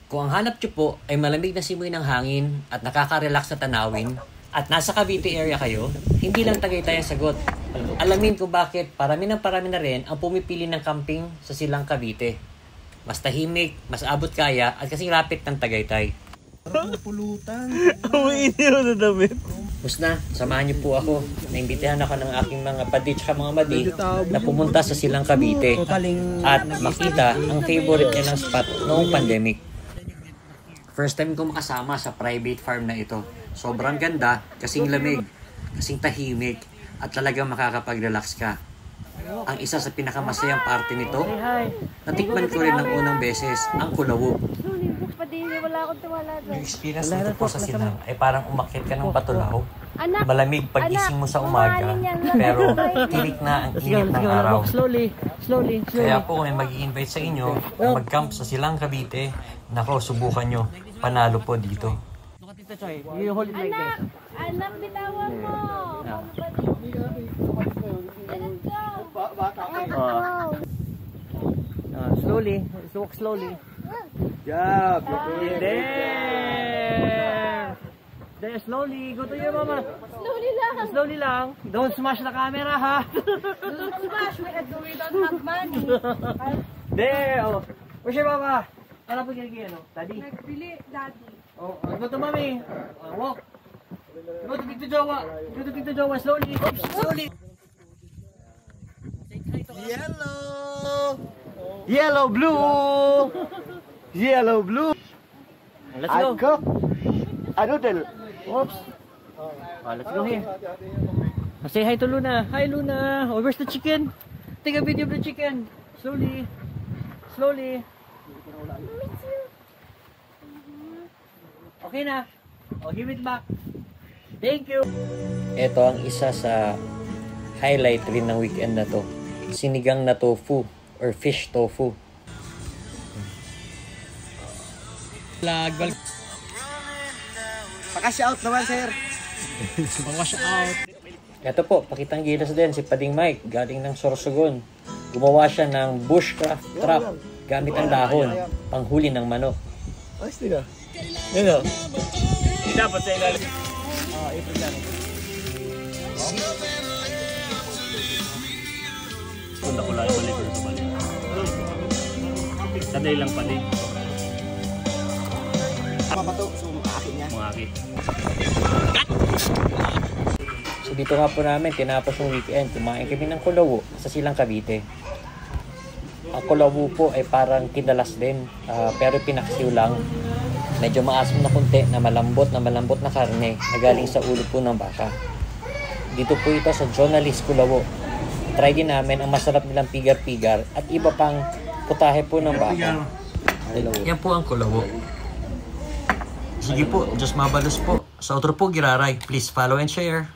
Kung ang hanap nyo po ay malamig na simoy ng hangin at nakaka-relax na tanawin, at nasa Cavite area kayo, hindi lang Tagaytay ang sagot. Alamin kung bakit parami na rin ang pumipili ng camping sa Silang Cavite. Mas tahimik, mas abot kaya at kasing lapit ng Tagaytay. Pulutan. Umiinit na damit. Musna, samahan niyo po ako. Naimbitahan ako ng aking mga padi at mga madi na pumunta sa Silang Cavite at makita ang favorite niya ng spot noong pandemic. First time ko makasama sa private farm na ito. Sobrang ganda, kasing lamig, kasing tahimik, at talagang makakapag-relax ka. Ang isa sa pinakamasayang parte nito, natikman ko rin ng unang beses ang kulawo. Yung experience nito po sa Silang ay parang umakyat ka ng Batulao. Malamig pagising mo sa umaga, pero tinik na ang init ng araw. Slowly. Kaya po kung may mag-i-invite sa inyo na mag-camp sa Silang Cavite, nako, subukan nyo. Panalo po dito. You hold it like this. Anak, bitawan mo. Slowly. Walk slowly. Yeah. There. Slowly. Go to your mama. Slowly lang. Slowly lang. Don't smash the camera, ha? Don't smash. We don't have money. There. Oh. Where's your mama? Ano po ginigyan, no? Daddy? Nagbili, daddy. Oh, go to mommy. Walk. Go to Tito Jowa. Go to Tito Jowa. Slowly. Oops, slowly. Yellow, blue. Yellow, blue. Let's go. I cook a noodle. Oops. Let's go here. Say hi to Luna. Hi, Luna. Oh, where's the chicken? Take a video of the chicken. Slowly. Okay na. Oh, give it back. Thank you. Ito ang isa sa highlight rin ng weekend na to. Sinigang na tofu or fish tofu. Paka-shout naman, sir. Wash out. Ito po, pakitang gilas din si Pading Mike, galing ng Sorsogon. Gumawa siya ng bushcraft trap gamit ang dahon, panghuli ng manok. Ayos din ah. Yan o. Hindi dapat sa ilalim. April lang. Punta ko lang balik sa balik. Sanay lang pali. Mabato, so makakit niya. Makakit. So dito nga po namin, tinapos yung weekend, kumain kami ng kulawo sa Silang Cavite. Ang kulawo po ay parang kinalas din, pero pinaksiw lang. Medyo maasim na kunti, na malambot na karne na galing sa ulo po ng baka. Dito po ito sa Journalist Kulawo. Try din namin ang masarap nilang pigar-pigar at iba pang putahe po ng baka. Yan po ang kulawo. Sige po, Diyos mabalos po. Sa outro po, Giraray. Please follow and share.